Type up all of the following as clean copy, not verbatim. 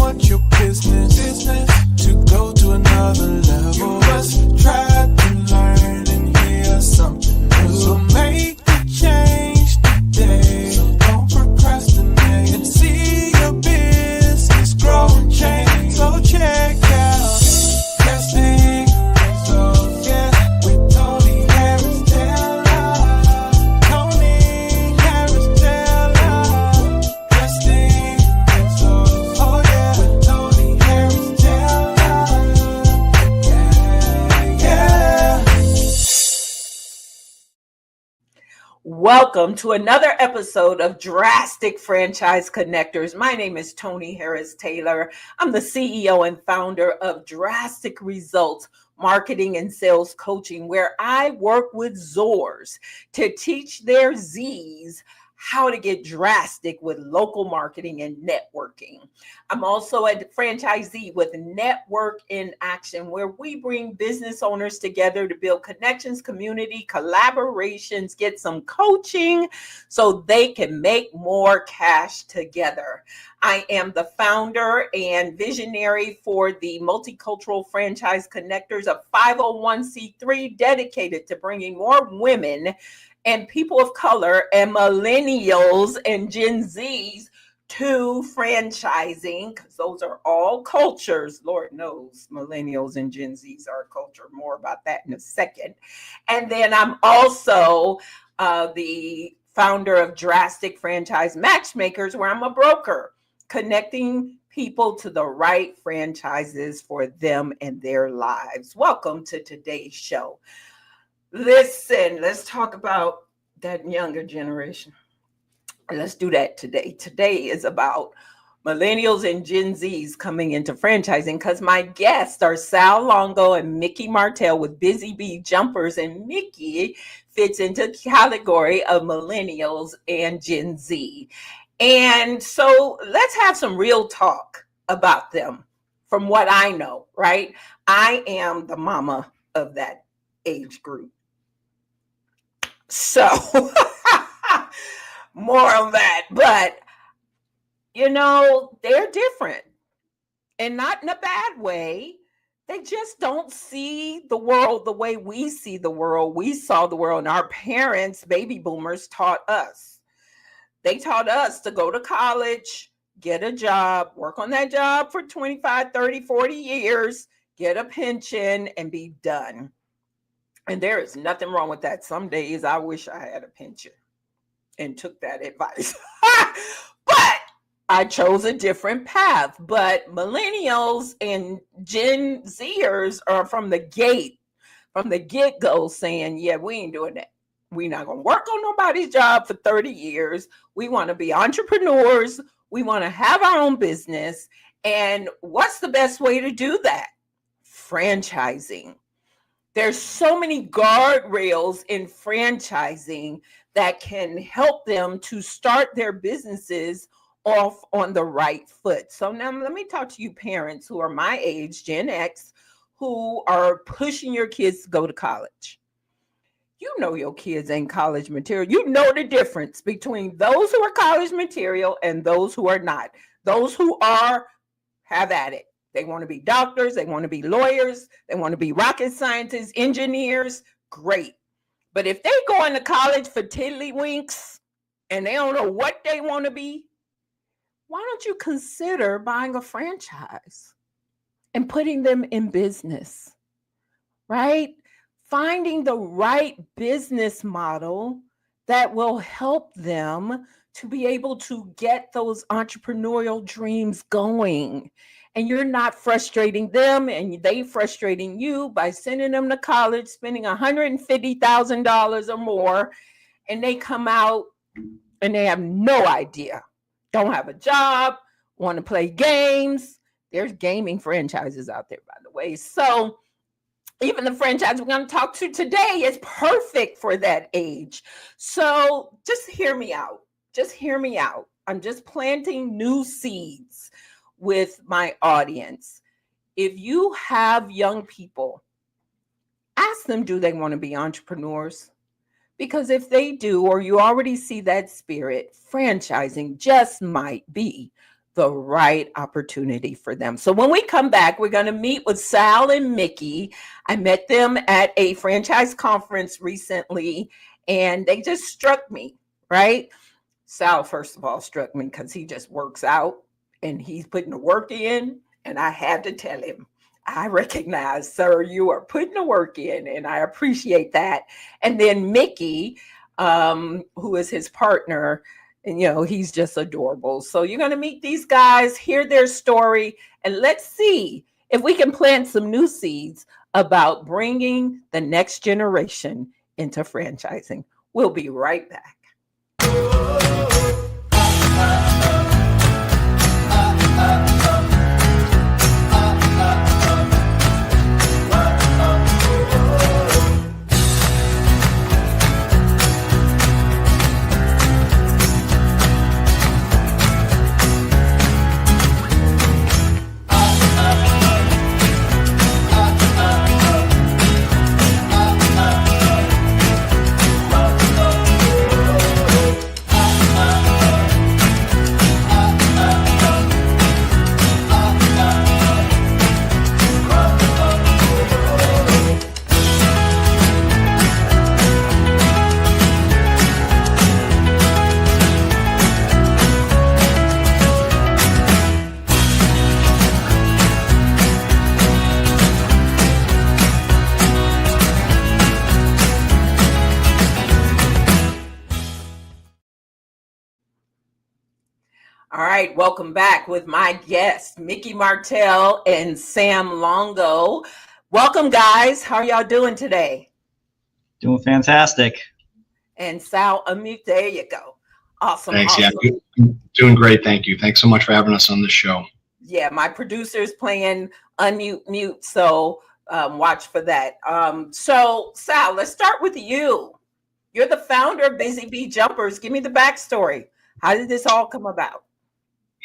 want your business to go to another level, you must try to learn and hear something new. So make the change today. So don't procrastinate and see your business grow and change. So check out Testing Results, yeah, with Tony Harris Taylor. Tony Harris Taylor. Testing Results, oh yeah, with Tony Harris Taylor. Yeah, yeah. Welcome to another episode of Drastic Franchise Connectors. My name is Tony Harris Taylor. I'm the CEO and founder of Drastic Results Marketing and Sales Coaching, where I work with Zors to teach their Zs how to get drastic with local marketing and networking. I'm also a franchisee with Network in Action, where we bring business owners together to build connections, community, collaborations, get some coaching so they can make more cash together. I am the founder and visionary for the Multicultural Franchise Connectors, a 501c3 dedicated to bringing more women and people of color and millennials and Gen Zs to franchising, because those are all cultures. Lord knows millennials and Gen Zs are a culture. More about that in a second. And then I'm also the founder of Drastic Franchise Matchmakers, where I'm a broker, connecting people to the right franchises for them and their lives. Welcome to today's show. Listen, let's talk about that younger generation. Let's do that today. Today is about millennials and Gen Zs coming into franchising, because my guests are Sal Longo and Mickey Martell with Busy Bee Jumpers, and Mickey fits into the category of millennials and Gen Z. And so let's have some real talk about them from what I know, right? I am the mama of that age group. So more on that, but you know, they're different, and not in a bad way. They just don't see the world the way we see the world. We saw the world, and our parents, baby boomers, taught us. They taught us to go to college, get a job, work on that job for 25, 30, 40 years, get a pension, and be done. And there is nothing wrong with that. Some days I wish I had a pension and took that advice. But I chose a different path. But millennials and Gen Zers are from the get-go saying, yeah, we ain't doing that. We're not going to work on nobody's job for 30 years. We want to be entrepreneurs. We want to have our own business. And what's the best way to do that? Franchising. There's so many guardrails in franchising that can help them to start their businesses off on the right foot. So now let me talk to you parents who are my age, Gen X, who are pushing your kids to go to college. You know your kids ain't college material. You know the difference between those who are college material and those who are not. Those who are, have at it. They want to be doctors. They want to be lawyers. They want to be rocket scientists, engineers. Great. But if they go into college for tiddlywinks and they don't know what they want to be, why don't you consider buying a franchise and putting them in business, right? Finding the right business model that will help them to be able to get those entrepreneurial dreams going. And you're not frustrating them and they frustrating you by sending them to college, spending $150,000 or more, and they come out and they have no idea, don't have a job, want to play games. There's gaming franchises out there, by the way. So even the franchise we're going to talk to today is perfect for that age. So just hear me out. Just hear me out. I'm just planting new seeds with my audience. If you have young people, ask them, do they want to be entrepreneurs? Because if they do, or you already see that spirit, franchising just might be the right opportunity for them. So when we come back, we're going to meet with Sal and Mickey. I met them at a franchise conference recently, and they just struck me, right? Sal, first of all, struck me because he just works out and he's putting the work in. And I had to tell him, I recognize, sir, you are putting the work in, and I appreciate that. And then Mickey, who is his partner, and he's just adorable. So you're going to meet these guys, hear their story, and let's see if we can plant some new seeds about bringing the next generation into franchising. We'll be right back. All right, welcome back with my guests, Mickey Martell and Sam Longo. Welcome, guys. How are y'all doing today? Doing fantastic. And Sal, unmute. There you go. Awesome. Thanks. Awesome. Yeah, doing great. Thank you. Thanks so much for having us on this show. Yeah, my producer's playing unmute, mute. So watch for that. So Sal, let's start with you. You're the founder of Busy Bee Jumpers. Give me the backstory. How did this all come about?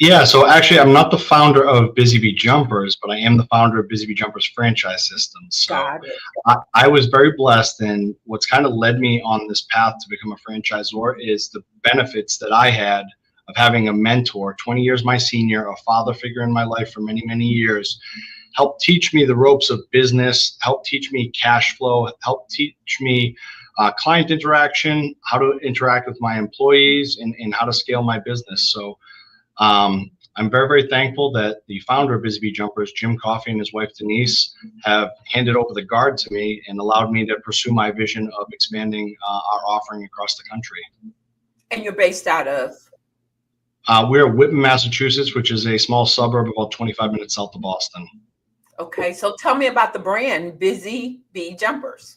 Yeah, so actually, I'm not the founder of Busy Bee Jumpers, but I am the founder of Busy Bee Jumpers franchise systems. So I was very blessed, and what's kind of led me on this path to become a franchisor is the benefits that I had of having a mentor, 20 years my senior, a father figure in my life for many, many years, helped teach me the ropes of business, helped teach me cash flow, helped teach me client interaction, how to interact with my employees, and how to scale my business. So I'm very, very thankful that the founder of Busy Bee Jumpers, Jim Coffey, and his wife Denise have handed over the guard to me and allowed me to pursue my vision of expanding our offering across the country. And you're based out of? We're in Whitman, Massachusetts, which is a small suburb about 25 minutes south of Boston. Okay, so tell me about the brand Busy Bee Jumpers.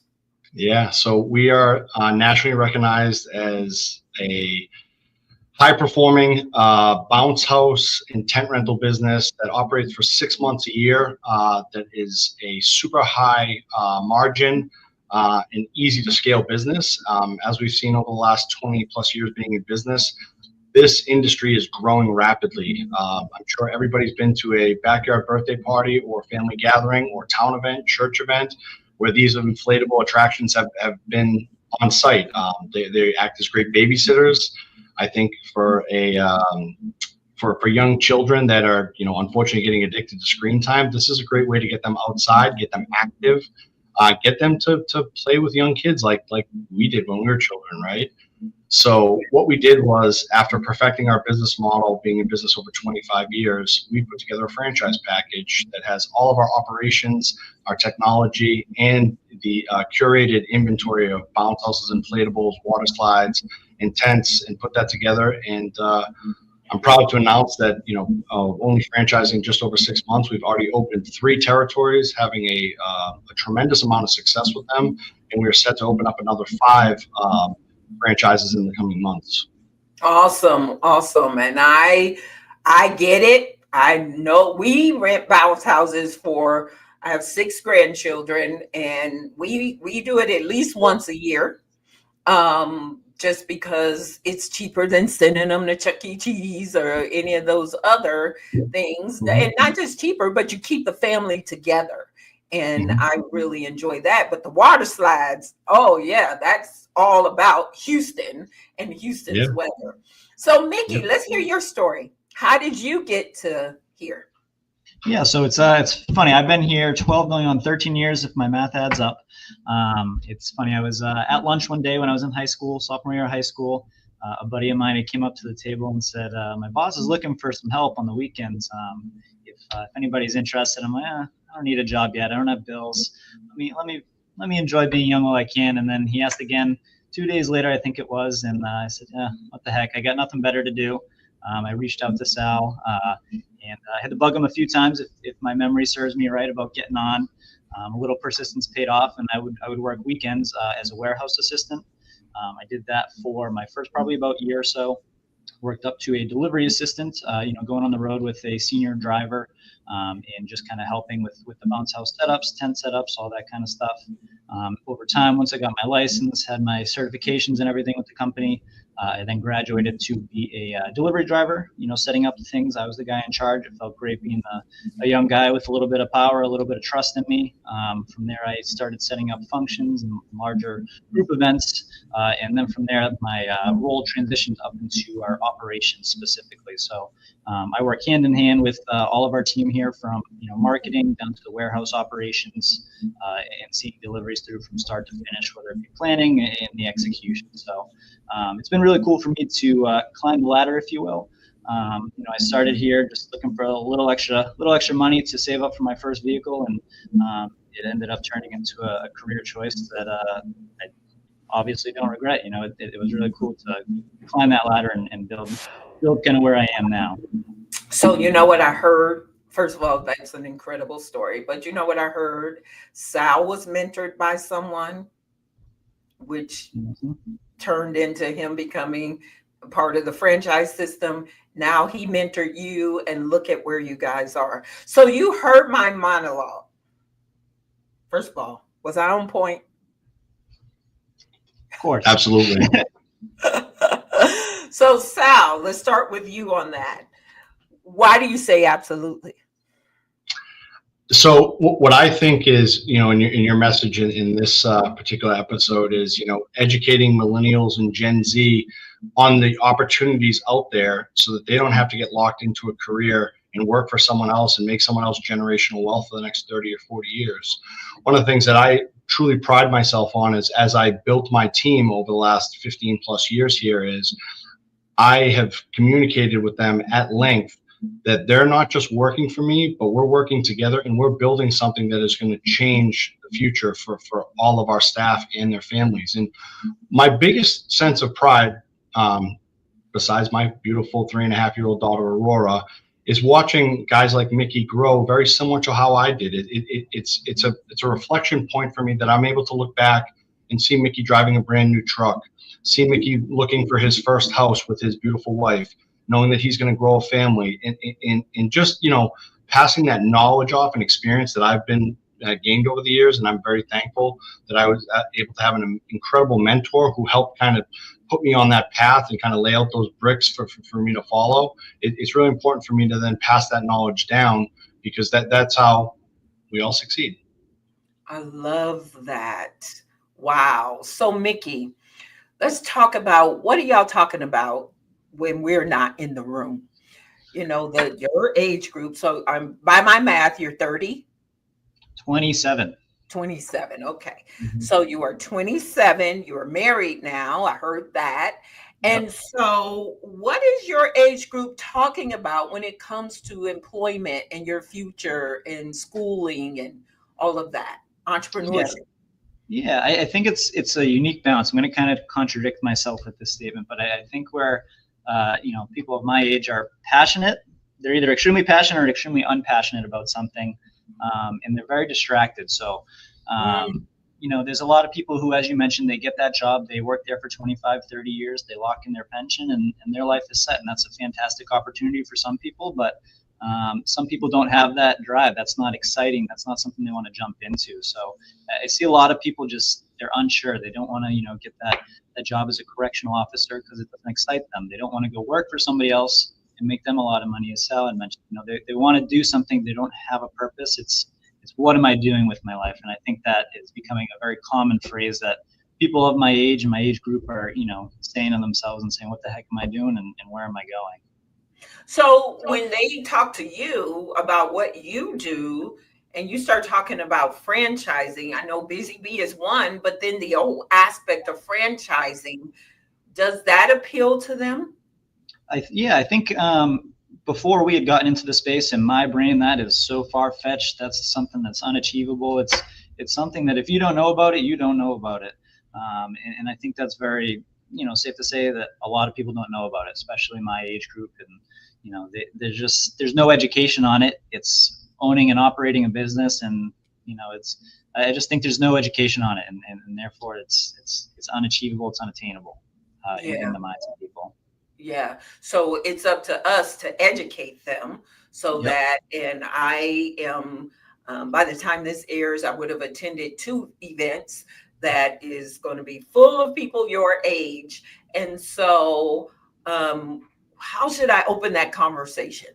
Yeah, so we are nationally recognized as a high-performing bounce house and tent rental business that operates for 6 months a year. That is a super high margin and easy to scale business. As we've seen over the last 20 plus years being in business, this industry is growing rapidly. I'm sure everybody's been to a backyard birthday party or family gathering or town event, church event, where these inflatable attractions have been on site. They act as great babysitters. I think for young children that are, unfortunately getting addicted to screen time, this is a great way to get them outside, get them active, get them to play with young kids like we did when we were children, right? So what we did was, after perfecting our business model, being in business over 25 years, we put together a franchise package that has all of our operations, our technology, and the curated inventory of bounce houses, inflatables, water slides, and tents, and put that together. And I'm proud to announce that, only franchising just over 6 months, we've already opened 3 territories, having a tremendous amount of success with them. And we're set to open up another 5 franchises in the coming months. Awesome. And I get it. I know we rent bounce houses I have 6 grandchildren, and we do it at least once a year. Just because it's cheaper than sending them to Chuck E. Cheese or any of those other things. And not just cheaper, but you keep the family together. And I really enjoy that. But the water slides, oh yeah, that's all about Houston and Houston's weather. So Mickey, let's hear your story. how did you get to here? Yeah, so it's funny. I've been here 12 going on 13 years if my math adds up. It's funny. I was at lunch one day when I was in high school, sophomore year of high school. A buddy of mine came up to the table and said, "My boss is looking for some help on the weekends. If anybody's interested." I'm like, "I don't need a job yet. I don't have bills. Let me enjoy being young while I can." And then he asked again 2 days later, I think it was, and I said, "Yeah, what the heck? I got nothing better to do." I reached out to Sal, and I had to bug him a few times if my memory serves me right about getting on. A little persistence paid off, and I would work weekends as a warehouse assistant. I did that for my first probably about year or so. Worked up to a delivery assistant, going on the road with a senior driver, and just kind of helping with the bounce house setups, tent setups, all that kind of stuff. Over time, once I got my license, had my certifications and everything with the company, I then graduated to be a delivery driver, setting up things. I was the guy in charge. It felt great being a young guy with a little bit of power, a little bit of trust in me. From there, I started setting up functions and larger group events. And then from there, my role transitioned up into our operations specifically. So I work hand in hand with all of our team here, from marketing down to the warehouse operations, and seeing deliveries through from start to finish, whether it be planning and the execution. So it's been really cool for me to climb the ladder, if you will. I started here just looking for a little extra money to save up for my first vehicle, and it ended up turning into a career choice that I obviously don't regret. It was really cool to climb that ladder and build kind of where I am now. So you know what I heard? First of all, that's an incredible story. But you know what I heard? Sal was mentored by someone, which turned into him becoming part of the franchise system. Now he mentored you, and look at where you guys are. So you heard my monologue. First of all, was I on point? Of course. Absolutely. So Sal, let's start with you on that. Why do you say absolutely? So what I think is, in your message in this particular episode is, educating millennials and Gen Z on the opportunities out there so that they don't have to get locked into a career and work for someone else and make someone else generational wealth for the next 30 or 40 years. One of the things that I truly pride myself on is, as I built my team over the last 15 plus years here, is I have communicated with them at length that they're not just working for me, but we're working together, and we're building something that is going to change the future for all of our staff and their families. And my biggest sense of pride, besides my beautiful 3.5-year-old daughter, Aurora, is watching guys like Mickey grow very similar to how I did it. It's a reflection point for me that I'm able to look back and see Mickey driving a brand new truck, see Mickey looking for his first house with his beautiful wife, knowing that he's going to grow a family, and just, passing that knowledge off and experience that I've been gained over the years. And I'm very thankful that I was able to have an incredible mentor who helped kind of put me on that path and kind of lay out those bricks for me to follow. It's really important for me to then pass that knowledge down, because that's how we all succeed. I love that. Wow. So Mickey, let's talk about, what are y'all talking about when we're not in the room? Your age group. So I'm, by my math, you're 30? 27. 27. Okay. Mm-hmm. So you are 27. You are married now. I heard that. And so what is your age group talking about when it comes to employment and your future and schooling and all of that, entrepreneurship? Yeah, I think it's a unique balance. I'm going to kind of contradict myself with this statement, but I think where people of my age are passionate, they're either extremely passionate or extremely unpassionate about something, and they're very distracted. So, there's a lot of people who, as you mentioned, they get that job, they work there for 25, 30 years, they lock in their pension, and their life is set. And that's a fantastic opportunity for some people, but some people don't have that drive. That's not exciting. That's not something they want to jump into. So I see a lot of people they're unsure. They don't want to, get that job as a correctional officer because it doesn't excite them. They don't want to go work for somebody else and make them a lot of money, as Sal had mentioned. They want to do something. They don't have a purpose. It's what am I doing with my life? And I think that is becoming a very common phrase that people of my age and my age group are, saying to themselves and saying, what the heck am I doing and where am I going? So when they talk to you about what you do and you start talking about franchising, I know Busy Bee is one, but then the whole aspect of franchising, does that appeal to them? Yeah, I think before we had gotten into the space, in my brain, that is so far-fetched. That's something that's unachievable. It's something that if you don't know about it, you don't know about it. And I think that's very, safe to say that a lot of people don't know about it, especially my age group. And there's no education on it. It's owning and operating a business, and I just think there's no education on it, and therefore it's unachievable. It's unattainable in the minds of people. Yeah. So it's up to us to educate them so that, and I am, by the time this airs, I would have attended 2 events that is going to be full of people your age. And so, how should I open that conversation?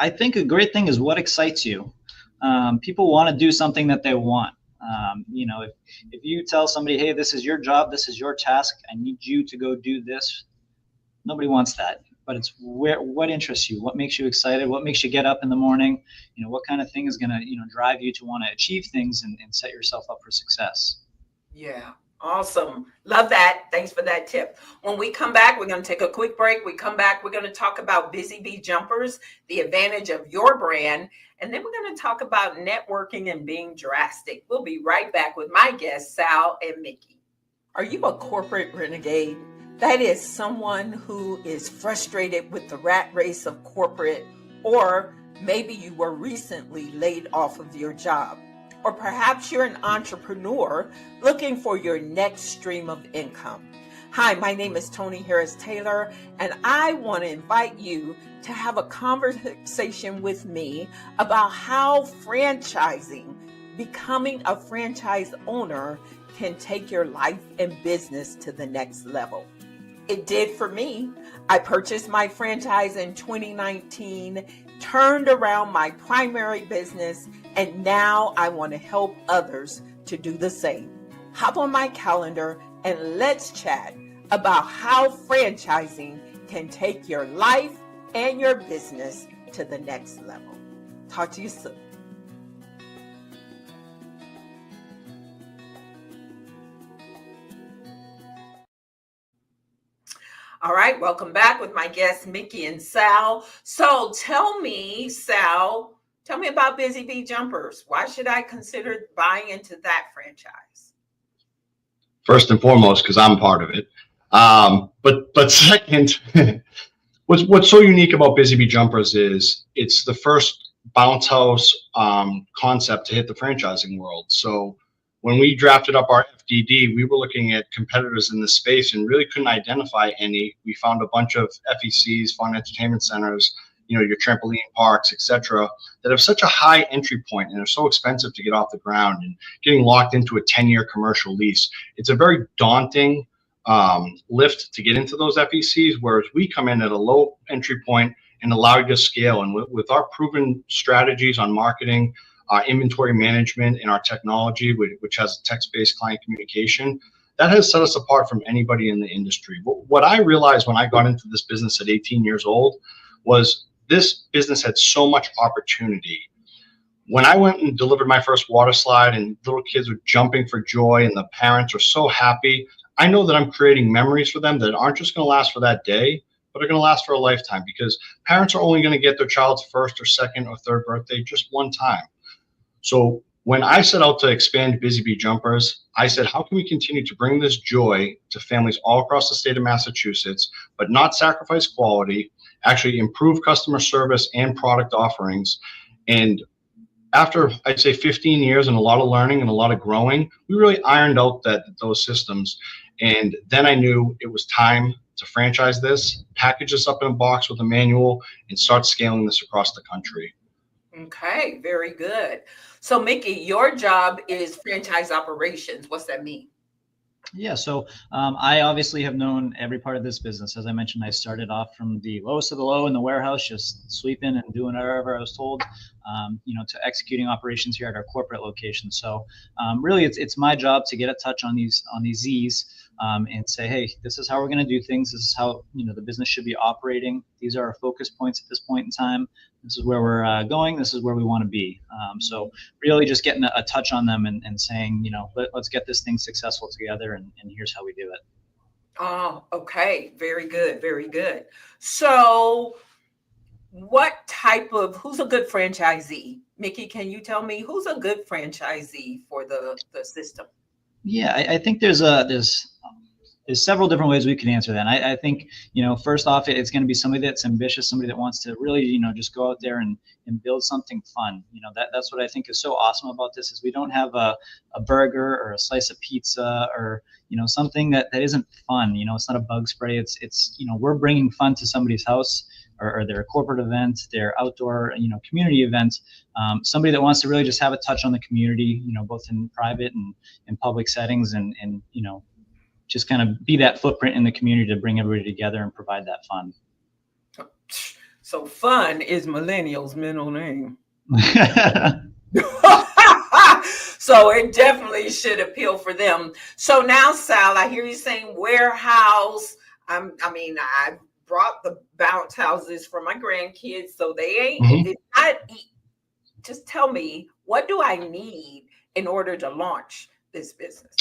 I think a great thing is what excites you. People want to do something that they want. If you tell somebody, hey, this is your job, this is your task, I need you to go do this, nobody wants that. But it's what interests you, what makes you excited, what makes you get up in the morning, what kind of thing is going to drive you to want to achieve things and set yourself up for success. Yeah. Awesome. Love that. Thanks for that tip. When we come back, we're going to take a quick break. We come back, we're going to talk about Busy Bee Jumpers, the advantage of your brand, and then we're going to talk about networking and being drastic. We'll be right back with my guests, Sal and Mickey. Are you a corporate renegade? That is someone who is frustrated with the rat race of corporate, or maybe you were recently laid off of your job. Or perhaps you're an entrepreneur looking for your next stream of income. Hi, my name is Tony Harris Taylor, and I want to invite you to have a conversation with me about how franchising, becoming a franchise owner, can take your life and business to the next level. It did for me. I purchased my franchise in 2019, turned around my primary business, and now I want to help others to do the same. Hop on my calendar and let's chat about how franchising can take your life and your business to the next level. Talk to you soon. All right, welcome back with my guests, Mickey and Sal. So tell me, Sal, tell me about Busy Bee Jumpers. Why should I consider buying into that franchise? First and foremost, because I'm part of it. But second, what's so unique about Busy Bee Jumpers is it's the first bounce house concept to hit the franchising world. So when we drafted up our FDD, we were looking at competitors in this space and really couldn't identify any. We found a bunch of FECs, fun entertainment centers, your trampoline parks, etc., that have such a high entry point and are so expensive to get off the ground, and getting locked into a 10-year commercial lease. It's a very daunting lift to get into those FECs, whereas we come in at a low entry point and allow you to scale. And with our proven strategies on marketing, our inventory management, and our technology, which has text-based client communication, that has set us apart from anybody in the industry. What I realized when I got into this business at 18 years old was this business had so much opportunity. When I went and delivered my first water slide and little kids were jumping for joy and the parents are so happy, I know that I'm creating memories for them that aren't just going to last for that day, but are going to last for a lifetime, because parents are only going to get their child's first or second or third birthday just one time. So when I set out to expand Busy Bee Jumpers, I said, how can we continue to bring this joy to families all across the state of Massachusetts, but not sacrifice quality, actually improve customer service and product offerings? And after, I'd say, 15 years and a lot of learning and a lot of growing, we really ironed out those systems. And then I knew it was time to franchise this, package this up in a box with a manual, and start scaling this across the country. Okay, very good. So Mickey, your job is franchise operations. What's that mean? Yeah, so I obviously have known every part of this business. As I mentioned, I started off from the lowest of the low in the warehouse, just sweeping and doing whatever I was told, to executing operations here at our corporate location. So really, it's my job to get a touch on these Z's, and say, hey, this is how we're going to do things. This is how, the business should be operating. These are our focus points at this point in time. This is where we're going. This is where we want to be. So really just getting a touch on them and saying, let's get this thing successful together, and here's how we do it. Oh, okay. Very good. Very good. So who's a good franchisee? Mickey, can you tell me who's a good franchisee for the system? Yeah, I think there's several different ways we can answer that. I think, first off, it's going to be somebody that's ambitious, somebody that wants to really, just go out there and build something fun. That's what I think is so awesome about this, is we don't have a burger or a slice of pizza or, something that isn't fun. It's not a bug spray. It's we're bringing fun to somebody's house, or their corporate event, their outdoor, community event. Somebody that wants to really just have a touch on the community, both in private and in public settings, and just kind of be that footprint in the community to bring everybody together and provide that fun. So fun is Millennials' middle name. So it definitely should appeal for them. So now, Sal, I hear you saying warehouse. I brought the bounce houses for my grandkids, so they ain't. Just tell me, what do I need in order to launch this business?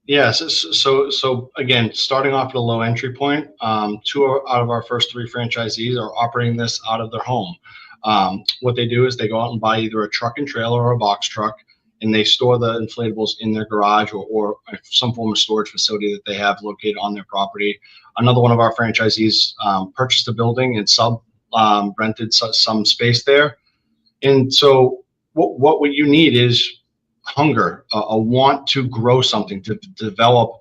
Yeah. So again, starting off at a low entry point, 2 out of our first 3 franchisees are operating this out of their home. What they do is they go out and buy either a truck and trailer or a box truck, and they store the inflatables in their garage or some form of storage facility that they have located on their property. Another one of our franchisees purchased a building and rented some space there. And so what you need is hunger, a want to grow something, to develop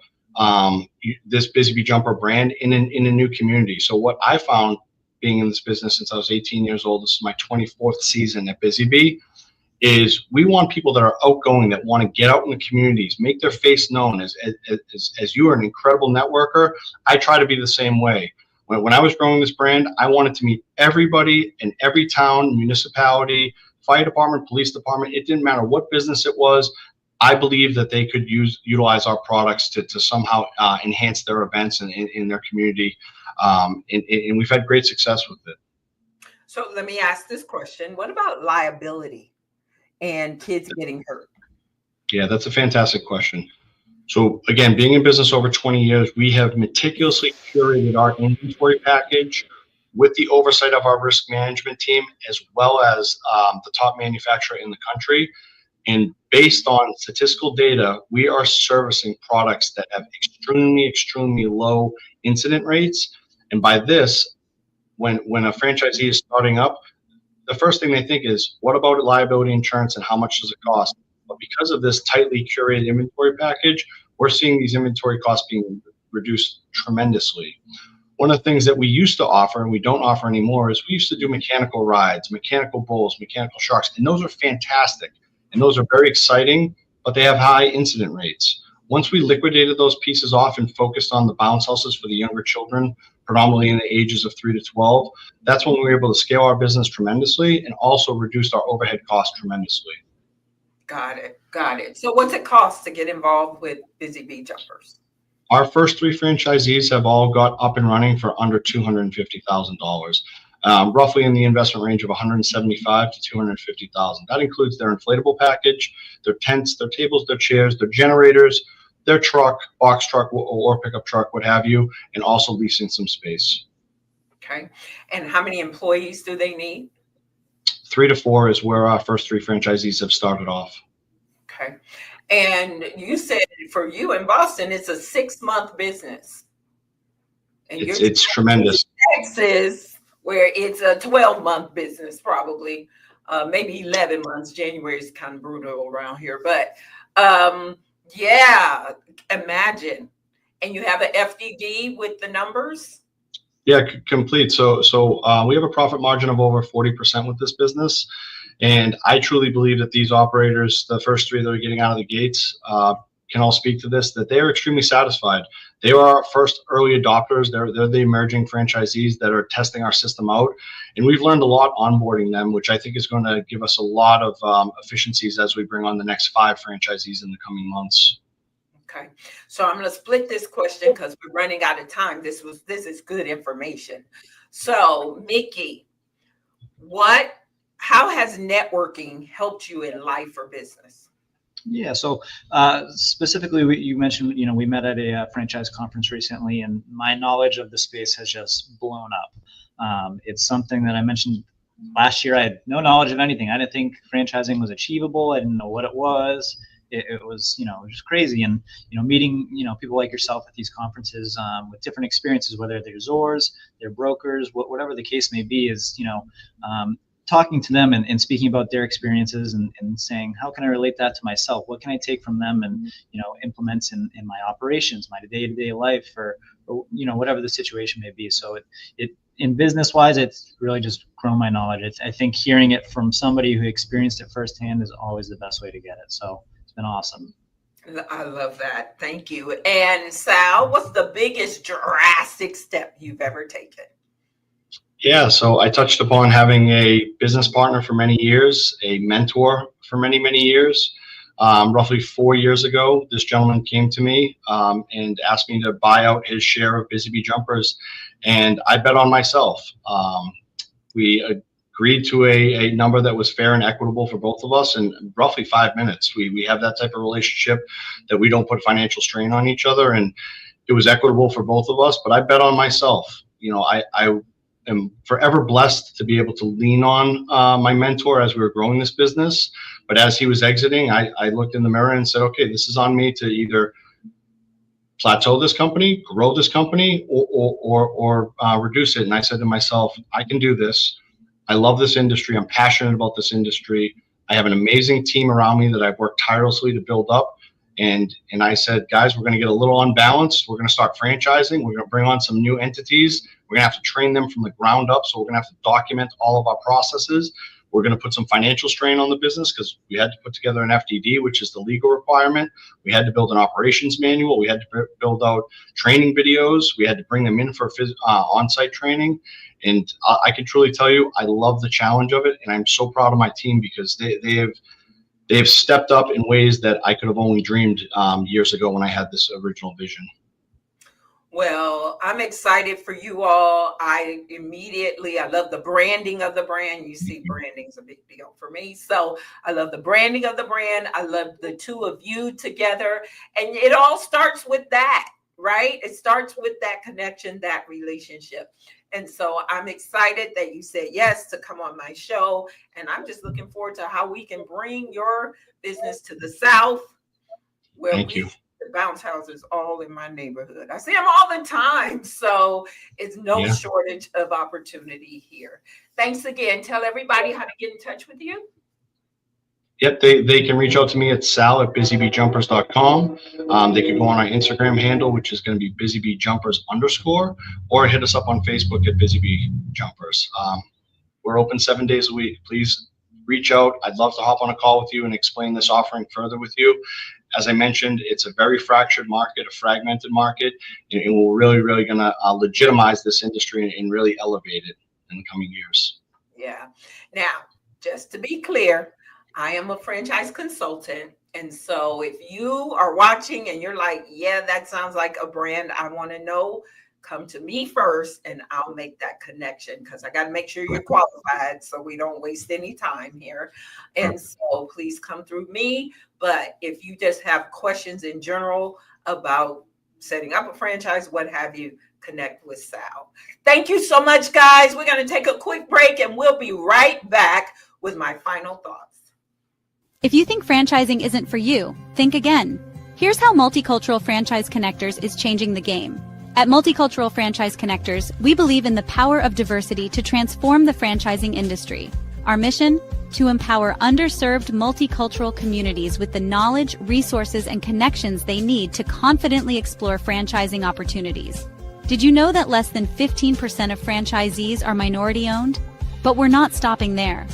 this Busy Bee Jumper brand in a new community. So what I found being in this business since I was 18 years old, this is my 24th season at Busy Bee, is we want people that are outgoing, that want to get out in the communities, make their face known. As you are an incredible networker, I try to be the same way. When I was growing this brand, I wanted to meet everybody in every town, municipality, fire department, police department. It didn't matter what business it was. I believe that they could utilize our products to somehow enhance their events in their community. And we've had great success with it. So let me ask this question. What about liability and kids getting hurt? Yeah, that's a fantastic question. So again, being in business over 20 years, we have meticulously curated our inventory package with the oversight of our risk management team, as well as the top manufacturer in the country. And based on statistical data, we are servicing products that have extremely, extremely low incident rates. And by this, when a franchisee is starting up, the first thing they think is, what about liability insurance and how much does it cost? But because of this tightly curated inventory package, we're seeing these inventory costs being reduced tremendously. One of the things that we used to offer, and we don't offer anymore, is we used to do mechanical rides, mechanical bulls, mechanical sharks, and those are fantastic. And those are very exciting, but they have high incident rates. Once we liquidated those pieces off and focused on the bounce houses for the younger children, predominantly in the ages of 3 to 12, that's when we were able to scale our business tremendously and also reduced our overhead costs tremendously. Got it. So what's it cost to get involved with Busy Bee Jumpers? Our first 3 franchisees have all got up and running for under $250,000, roughly in the investment range of $175,000 to $250,000. That includes their inflatable package, their tents, their tables, their chairs, their generators, their truck, box truck, or pickup truck, what have you, and also leasing some space. Okay. And how many employees do they need? 3 to 4 is where our first 3 franchisees have started off. Okay. And you said for you in Boston, it's a 6-month business. And it's tremendous. Texas, where it's a 12-month business, probably, maybe 11 months. January is kind of brutal around here, but yeah, imagine. And you have an FDD with the numbers? Yeah, complete. So we have a profit margin of over 40% with this business. And I truly believe that these operators, the first 3 that are getting out of the gates, can all speak to this, that they are extremely satisfied. They are our first early adopters. They're the emerging franchisees that are testing our system out. And we've learned a lot onboarding them, which I think is going to give us a lot of efficiencies as we bring on the next 5 franchisees in the coming months. Okay, so I'm going to split this question because we're running out of time. This is good information. So, Mickey, how has networking helped you in life or business? Yeah, so specifically, you mentioned, we met at a franchise conference recently, and my knowledge of the space has just blown up. It's something that I mentioned last year. I had no knowledge of anything. I didn't think franchising was achievable. I didn't know what it was. It was, just crazy. And, meeting, people like yourself at these conferences with different experiences, whether they're Zors, they're brokers, whatever the case may be, is, talking to them and speaking about their experiences and saying, how can I relate that to myself? What can I take from them and, implement in my operations, my day-to-day life, or whatever the situation may be. So it in business wise, it's really just grown my knowledge. I think hearing it from somebody who experienced it firsthand is always the best way to get it. So it's been awesome. I love that. Thank you. And Sal, what's the biggest drastic step you've ever taken? Yeah, so I touched upon having a business partner for many years, a mentor for many, many years. Roughly 4 years ago, this gentleman came to me and asked me to buy out his share of Busy Bee Jumpers, and I bet on myself. We agreed to a number that was fair and equitable for both of us in roughly 5 minutes. We have that type of relationship that we don't put financial strain on each other, and it was equitable for both of us, but I bet on myself. I am forever blessed to be able to lean on my mentor as we were growing this business. But as he was exiting, I looked in the mirror and said, okay, this is on me to either plateau this company, grow this company, or reduce it. And I said to myself, I can do this. I love this industry. I'm passionate about this industry. I have an amazing team around me that I've worked tirelessly to build up. And I said, guys, we're going to get a little unbalanced. We're going to start franchising. We're going to bring on some new entities. We're going to have to train them from the ground up. So we're going to have to document all of our processes. We're going to put some financial strain on the business because we had to put together an FDD, which is the legal requirement. We had to build an operations manual. We had to build out training videos. We had to bring them in for on-site training. And I can truly tell you, I love the challenge of it. And I'm so proud of my team because they have stepped up in ways that I could have only dreamed years ago when I had this original vision. Well, I'm excited for you all. I love the branding of the brand. You see, branding's a big deal for me. So I love the branding of the brand. I love the two of you together. And it all starts with that, right? It starts with that connection, that relationship. And so I'm excited that you said yes to come on my show. And I'm just looking forward to how we can bring your business to the South, where the bounce houses all in my neighborhood. I see them all the time. So it's no shortage of opportunity here. Thanks again. Tell everybody how to get in touch with you. Yep, they can reach out to me at sal@busybeejumpers.com. They can go on our Instagram handle, which is going to be busybeejumpers_, or hit us up on Facebook at busybeejumpers. We're open 7 days a week. Please reach out. I'd love to hop on a call with you and explain this offering further with you. As I mentioned, it's a very fractured market, a fragmented market, and we're really, really going to legitimize this industry and really elevate it in the coming years. Yeah. Now, just to be clear, I am a franchise consultant. And so if you are watching and you're like, yeah, that sounds like a brand I want to know, come to me first and I'll make that connection because I got to make sure you're qualified so we don't waste any time here. And so please come through me. But if you just have questions in general about setting up a franchise, what have you, connect with Sal. Thank you so much, guys. We're going to take a quick break and we'll be right back with my final thoughts. If you think franchising isn't for you, think again. Here's how Multicultural Franchise Connectors is changing the game. At Multicultural Franchise Connectors, we believe in the power of diversity to transform the franchising industry. Our mission? To empower underserved multicultural communities with the knowledge, resources, and connections they need to confidently explore franchising opportunities. Did you know that less than 15% of franchisees are minority-owned? But we're not stopping there.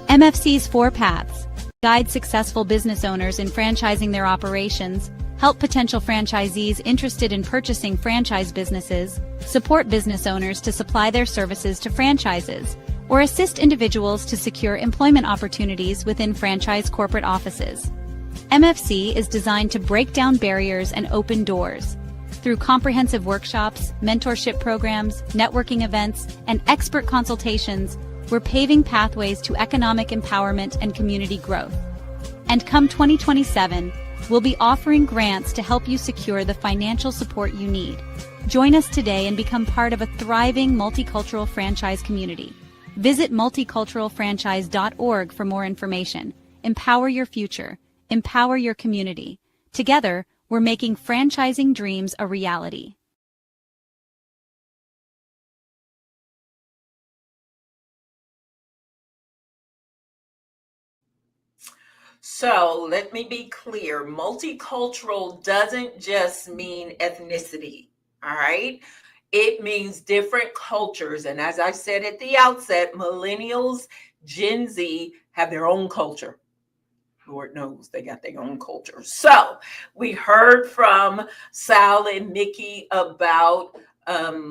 MFC's 4 paths guide successful business owners in franchising their operations, help potential franchisees interested in purchasing franchise businesses, support business owners to supply their services to franchises, or assist individuals to secure employment opportunities within franchise corporate offices. MFC is designed to break down barriers and open doors. Through comprehensive workshops, mentorship programs, networking events, and expert consultations, we're paving pathways to economic empowerment and community growth. And come 2027, we'll be offering grants to help you secure the financial support you need. Join us today and become part of a thriving multicultural franchise community. Visit multiculturalfranchise.org for more information. Empower your future. Empower your community. Together, we're making franchising dreams a reality. So let me be clear. Multicultural doesn't just mean ethnicity, all right? It means different cultures. And as I said at the outset, Millennials, Gen Z have their own culture. Lord knows they got their own culture. So we heard from Sal and Mickey about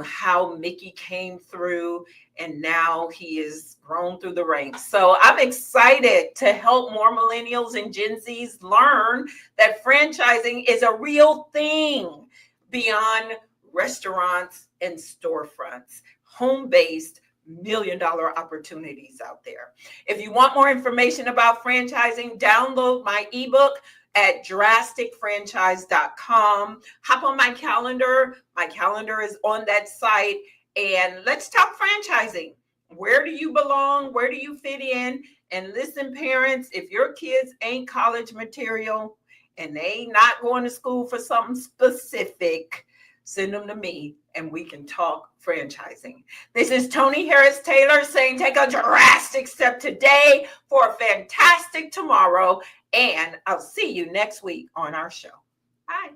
how Mickey came through and now he is grown through the ranks. So I'm excited to help more Millennials and Gen Zs learn that franchising is a real thing beyond restaurants and storefronts, home-based, $1 million opportunities out there. If you want more information about franchising, download my ebook at drasticfranchise.com. Hop on my calendar. My calendar is on that site. And let's talk franchising. Where do you belong? Where do you fit in? And listen, parents, if your kids ain't college material and they not going to school for something specific, send them to me and we can talk franchising. This is Tony Harris Taylor saying take a drastic step today for a fantastic tomorrow. And I'll see you next week on our show. Bye.